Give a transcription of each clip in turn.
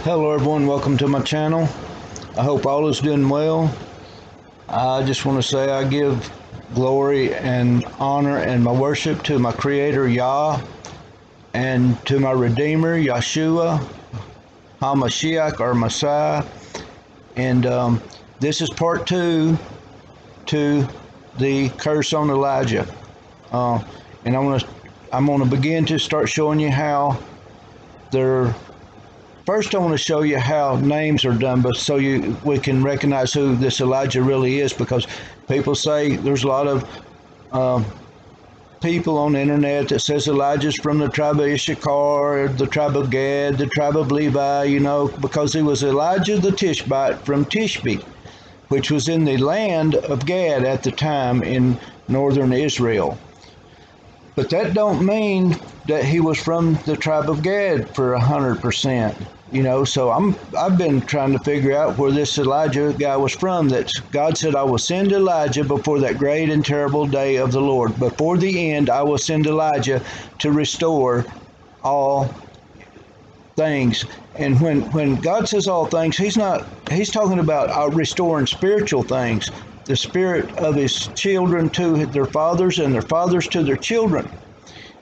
Hello everyone, welcome to my channel. I hope all is doing well. I just want to say I give glory and honor and my worship to my Creator Yah and to my Redeemer Yeshua HaMashiach or Messiah. And this is part 2 to the curse on Elijah. And I'm going to begin to start showing you how they're. First, I want to show you how names are done, but so we can recognize who this Elijah really is, because people say there's a lot of people on the internet that says Elijah's from the tribe of Issachar, the tribe of Gad, the tribe of Levi, because he was Elijah the Tishbite from Tishbe, which was in the land of Gad at the time in northern Israel. But that don't mean that he was from the tribe of Gad for 100%. So I've been trying to figure out where this Elijah guy was from. That God said, I will send Elijah before that great and terrible day of the Lord. Before the end, I will send Elijah to restore all things. And when God says all things, he's talking about restoring spiritual things. The spirit of his children to their fathers and their fathers to their children.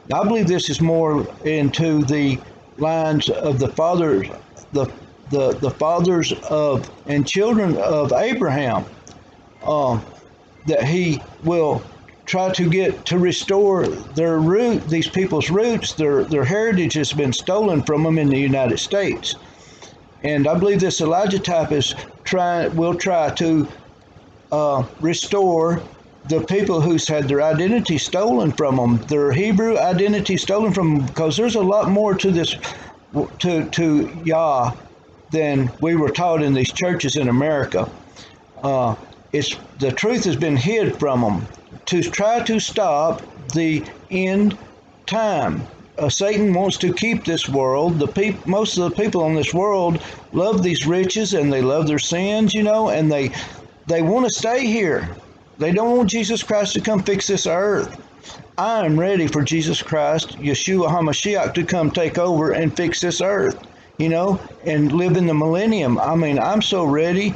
Now, I believe this is more into the lines of the fathers, the fathers of and children of Abraham, that he will try to get to restore their root, these people's roots. Their heritage has been stolen from them in the United States, and I believe this Elijah type will try to restore the people who's had their identity stolen from them, their Hebrew identity stolen from them, because there's a lot more to this, to Yah, than we were taught in these churches in America. The truth has been hid from them to try to stop the end time. Satan wants to keep this world. Most of the people on this world love these riches and they love their sins, and they want to stay here. They don't want Jesus Christ to come fix this earth. I am ready for Jesus Christ, Yeshua HaMashiach, to come take over and fix this earth, and live in the millennium. I'm so ready.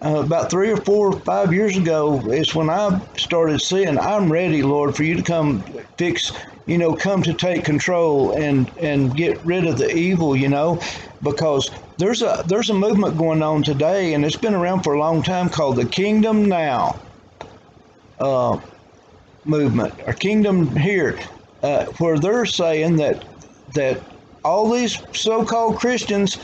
About 3 or 4 or 5 years ago is when I started saying, I'm ready, Lord, for you to come fix, come to take control and get rid of the evil, because there's a movement going on today, and it's been around for a long time, called the Kingdom Now movement, or Kingdom Here, where they're saying that all these so-called Christians,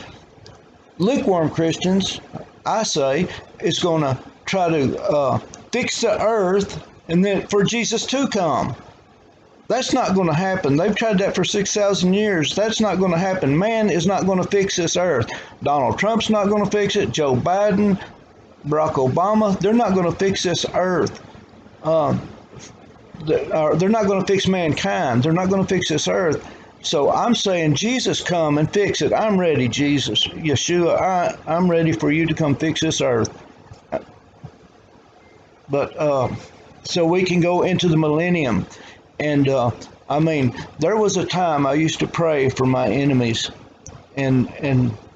lukewarm Christians, I say, is going to try to fix the earth and then for Jesus to come. That's not going to happen. They've tried that for 6,000 years. That's not going to happen. Man is not going to fix this earth. Donald Trump's not going to fix it. Joe Biden, Barack Obama, they're not going to fix this earth. They're not going to fix mankind. They're not going to fix this earth. So I'm saying, Jesus, come and fix it. I'm ready, Jesus. Yeshua, I'm ready for you to come fix this earth. But so we can go into the millennium. And there was a time I used to pray for my enemies. And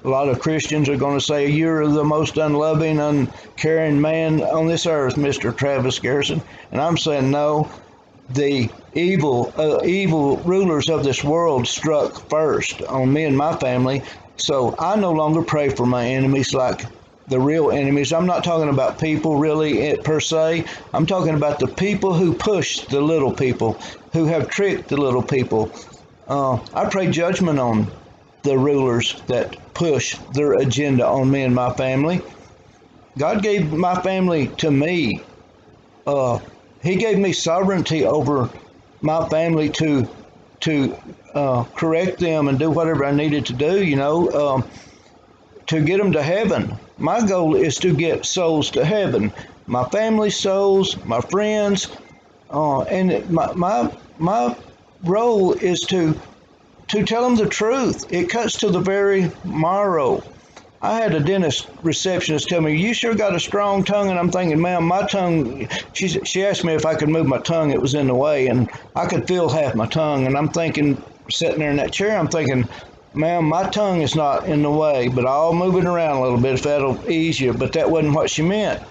a lot of Christians are going to say, you're the most unloving, uncaring man on this earth, Mr. Travis Garrison. And I'm saying, no. The evil rulers of this world struck first on me and my family. So I no longer pray for my enemies like the real enemies. I'm not talking about people really per se. I'm talking about the people who push the little people, who have tricked the little people. I pray judgment on the rulers that push their agenda on me and my family. God gave my family to me. He gave me sovereignty over my family to correct them and do whatever I needed to do, to get them to heaven. My goal is to get souls to heaven. My family's souls, my friends, and my role is to tell them the truth. It cuts to the very marrow. I had a dentist receptionist tell me, you sure got a strong tongue. And I'm thinking, ma'am, my tongue, she asked me if I could move my tongue. It was in the way, and I could feel half my tongue. And I'm thinking, sitting there in that chair, I'm thinking, Ma'am, my tongue is not in the way, but I'll move it around a little bit if that'll ease you. But that wasn't what she meant.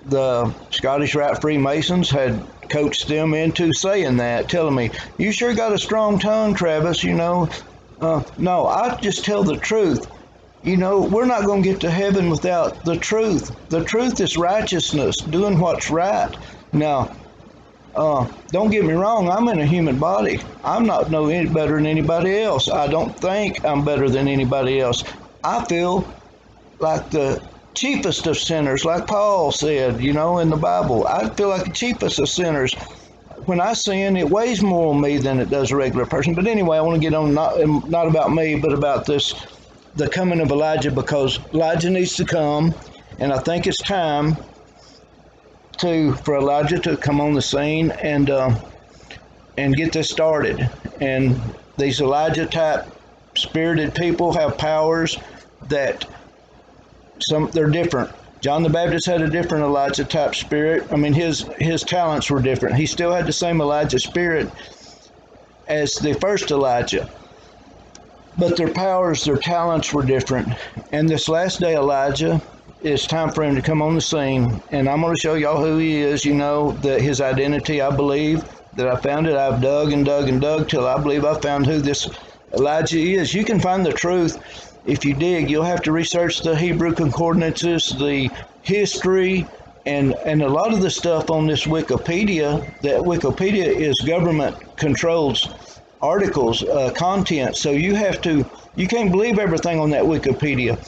The Scottish Rite Freemasons had coached them into saying that, telling me, you sure got a strong tongue, Travis, No, I just tell the truth. We're not going to get to heaven without the truth. The truth is righteousness, doing what's right. Now, don't get me wrong, I'm in a human body. I'm not any better than anybody else. I don't think I'm better than anybody else. I feel like the chiefest of sinners, like Paul said, in the Bible. I feel like the chiefest of sinners. When I sin, it weighs more on me than it does a regular person. But anyway, I want to get on not about me, but about the coming of Elijah, because Elijah needs to come, and I think it's time for Elijah to come on the scene and get this started. And these Elijah type spirited people have powers that they're different. John the Baptist had a different Elijah type spirit. I mean, his talents were different. He still had the same Elijah spirit as the first Elijah, but their powers, their talents were different. And this last day Elijah, it's time for him to come on the scene, and I'm going to show y'all who he is. That his identity, I believe that I found it. I've dug and dug and dug till I believe I found who this Elijah is. You can find the truth if you dig. You'll have to research the Hebrew concordances, the history, and a lot of the stuff on this Wikipedia. That Wikipedia is government-controlled articles, content. So you can't believe everything on that Wikipedia.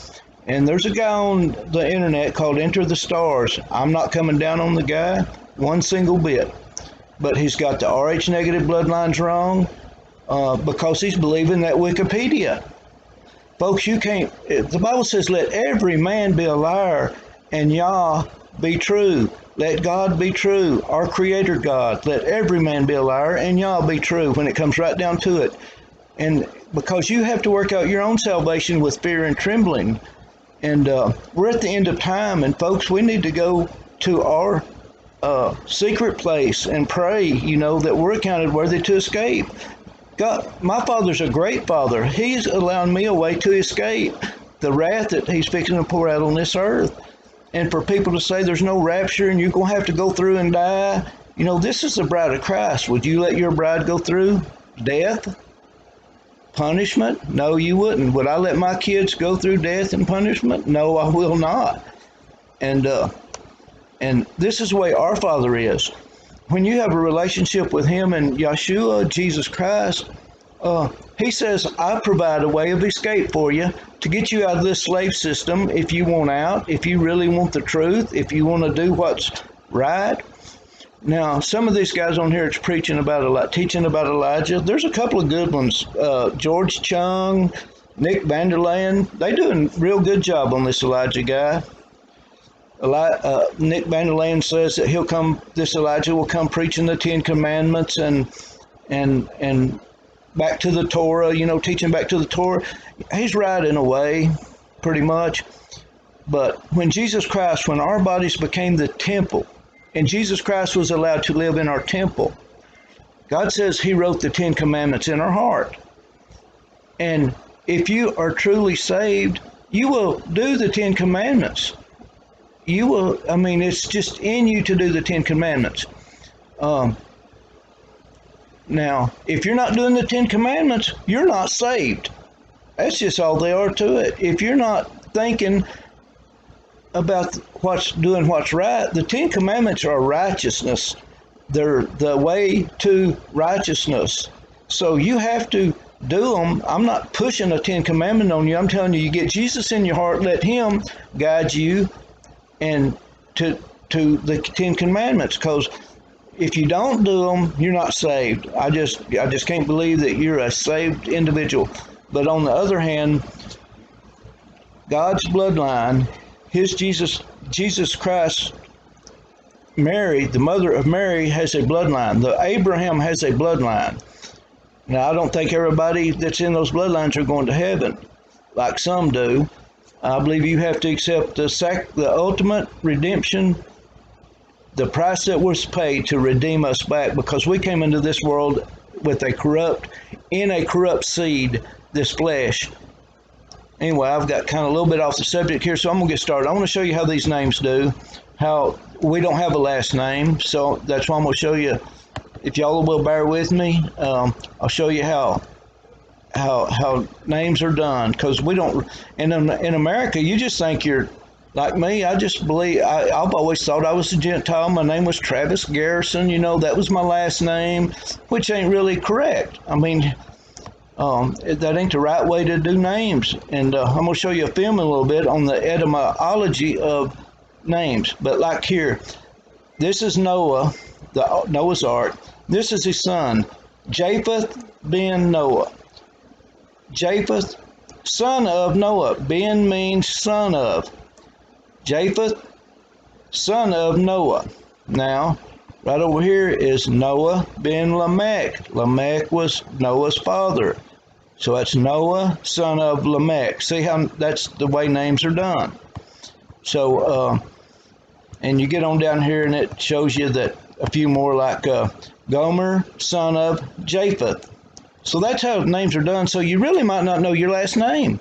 And there's a guy on the internet called Enter the Stars. I'm not coming down on the guy one single bit, but he's got the Rh negative bloodlines wrong because he's believing that Wikipedia. Folks, the Bible says, let every man be a liar and Yah be true. Let God be true, our Creator God. Let every man be a liar and Yah be true when it comes right down to it. And because you have to work out your own salvation with fear and trembling. And we're at the end of time, and folks, we need to go to our secret place and pray, that we're accounted worthy to escape. God, my Father's a great Father. He's allowing me a way to escape the wrath that He's fixing to pour out on this earth. And for people to say there's no rapture and you're going to have to go through and die, this is the bride of Christ. Would you let your bride go through death? Punishment? No, you wouldn't. Would I let my kids go through death and punishment? No, I will not. And this is the way our Father is. When you have a relationship with Him and Yeshua, Jesus Christ, He says, I provide a way of escape for you to get you out of this slave system if you want out, if you really want the truth, if you want to do what's right. Now, some of these guys on here is teaching about Elijah. There's a couple of good ones. George Chung, Nick Vanderland. They do a real good job on this Elijah guy. Nick Vanderland says that this Elijah will come preaching the Ten Commandments and back to the Torah, teaching back to the Torah. He's right in a way, pretty much. But when our bodies became the temple, and Jesus Christ was allowed to live in our temple, God says He wrote the Ten Commandments in our heart. And if you are truly saved, you will do the Ten Commandments. It's just in you to do the Ten Commandments. Now, if you're not doing the Ten Commandments, you're not saved. That's just all they are to it. If you're not thinking about what's right, the Ten Commandments are righteousness. They're the way to righteousness. So you have to do them. I'm not pushing a Ten Commandment on you. I'm telling you, you get Jesus in your heart, let Him guide you and to the Ten Commandments, because if you don't do them, you're not saved. I just can't believe that you're a saved individual. But on the other hand, God's bloodline, His Jesus Christ, Mary, the mother of Mary, has a bloodline. The Abraham has a bloodline. Now, I don't think everybody that's in those bloodlines are going to heaven, like some do. I believe you have to accept the ultimate redemption, the price that was paid to redeem us back, because we came into this world with a corrupt seed, this flesh. Anyway, I've got kind of a little bit off the subject here, so I'm going to get started. I want to show you how these names do, how we don't have a last name, so that's why I'm going to show you. If y'all will bear with me, I'll show you how names are done, because we don't in America. You just think you're like me. I just believe I've always thought I was a Gentile. My name was Travis Garrison. You know, that was my last name, which ain't really correct. I mean, that ain't the right way to do names. And I'm going to show you a film in a little bit on the etymology of names. But like here, this is Noah, Noah's Ark. This is his son, Japheth ben Noah. Japheth, son of Noah. Ben means son of. Japheth, son of Noah. Now, right over here is Noah ben Lamech. Lamech was Noah's father. So that's Noah, son of Lamech. See how that's the way names are done. So, and you get on down here and it shows you that a few more like Gomer, son of Japheth. So that's how names are done. So you really might not know your last name.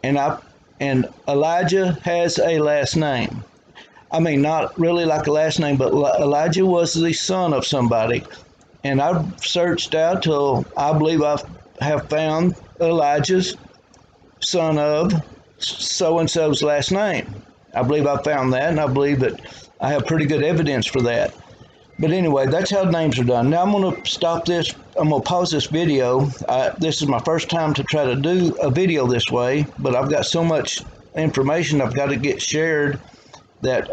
And Elijah has a last name. I mean, not really like a last name, but Elijah was the son of somebody. And I've searched out till I believe I have found Elijah's son of so-and-so's last name. I believe I found that, and I believe that I have pretty good evidence for that. But anyway, that's how names are done. Now I'm going to stop this. I'm going to pause this video. This is my first time to try to do a video this way, but I've got so much information I've got to get shared that...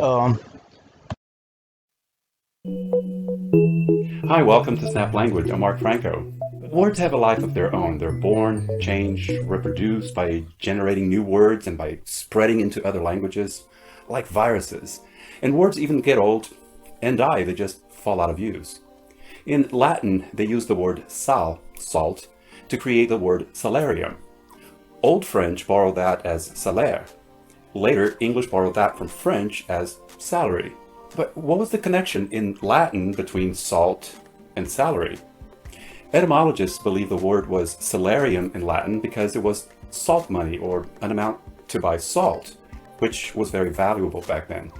Hi, welcome to Snap Language. I'm Mark Franco. Words have a life of their own. They're born, change, reproduce by generating new words and by spreading into other languages, like viruses. And words even get old and die. They just fall out of use. In Latin, they use the word sal, salt, to create the word salarium. Old French borrowed that as salaire. Later, English borrowed that from French as salary. But what was the connection in Latin between salt and salary? Etymologists believe the word was salarium in Latin because it was salt money, or an amount to buy salt, which was very valuable back then.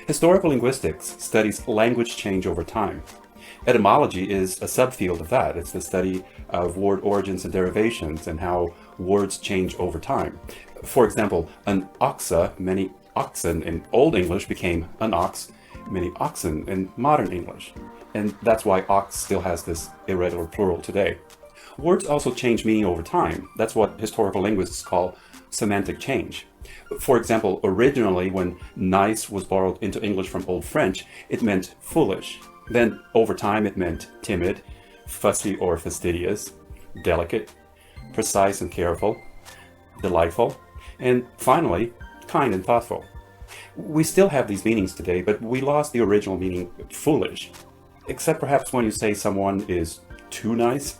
Historical linguistics studies language change over time. Etymology is a subfield of that. It's the study of word origins and derivations and how words change over time. For example, an oxa, many oxen in Old English, became an ox, many oxen in modern English. And that's why ox still has this irregular plural today. Words also change meaning over time. That's what historical linguists call semantic change. For example, originally when nice was borrowed into English from Old French, it meant foolish. Then over time it meant timid, fussy or fastidious, delicate, precise and careful, delightful, and finally, kind and thoughtful. We still have these meanings today, but we lost the original meaning foolish. Except perhaps when you say someone is too nice.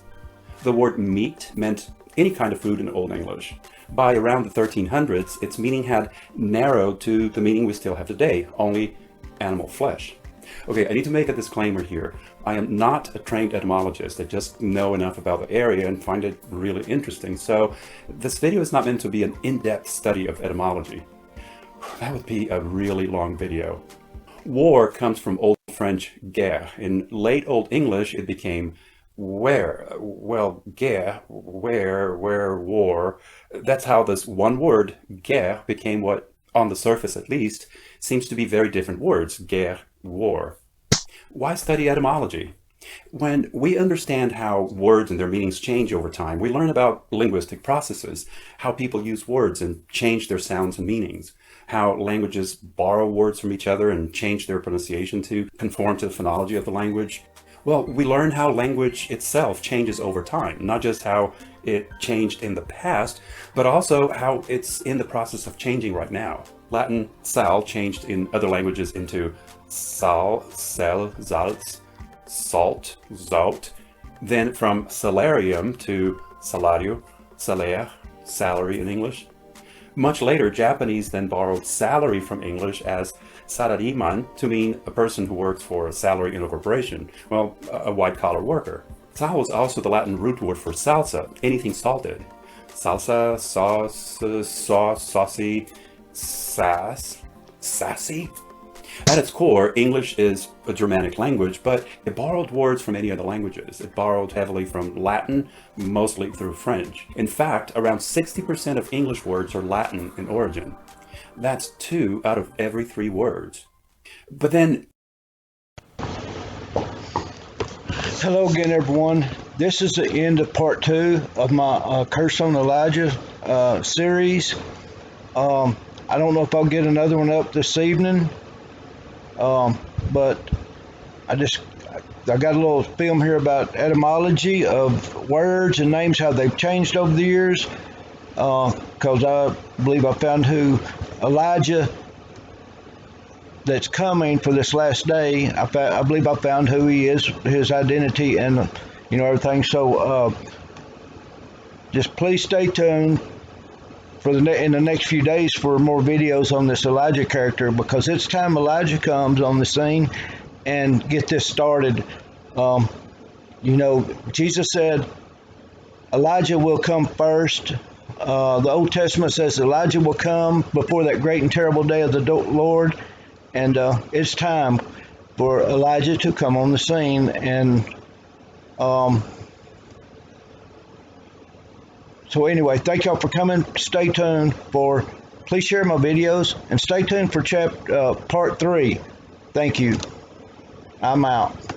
The word meat meant any kind of food in Old English. By around the 1300s, its meaning had narrowed to the meaning we still have today, only animal flesh. Okay, I need to make a disclaimer here. I am not a trained etymologist. I just know enough about the area and find it really interesting. So this video is not meant to be an in-depth study of etymology. That would be a really long video. War comes from Old French guerre. In late Old English, it became where. Well, guerre, where, war. That's how this one word, guerre, became what, on the surface at least, seems to be very different words, guerre, war. Why study etymology? When we understand how words and their meanings change over time, we learn about linguistic processes, how people use words and change their sounds and meanings, how languages borrow words from each other and change their pronunciation to conform to the phonology of the language. Well, we learn how language itself changes over time, not just how it changed in the past, but also how it's in the process of changing right now. Latin sal changed in other languages into sal, sel, salz, salt, zout, then from salarium to salario, salaire, salary in English. Much later, Japanese then borrowed salary from English as sarariman to mean a person who works for a salary in a corporation, well, a white-collar worker. Sal was also the Latin root word for salsa, anything salted. salsa, sauce, saucy, sassy. At its core, English is a Germanic language, but it borrowed words from many other languages. It borrowed heavily from Latin, mostly through French. In fact, around 60% of English words are Latin in origin. That's 2 out of every 3 words. But then, Hello again, everyone. This is the end of part 2 of my Curse on Elijah series. I don't know if I'll get another one up this evening, but I got a little film here about etymology of words and names, how they've changed over the years, because I believe I found who Elijah that's coming for this last day. I believe I found who he is, his identity, and everything. So just please stay tuned for in the next few days for more videos on this Elijah character, because it's time Elijah comes on the scene and get this started. Jesus said Elijah will come first. The Old Testament says Elijah will come before that great and terrible day of the Lord. And it's time for Elijah to come on the scene. And so anyway, thank y'all for coming. Stay tuned please share my videos and stay tuned for part 3. Thank you. I'm out.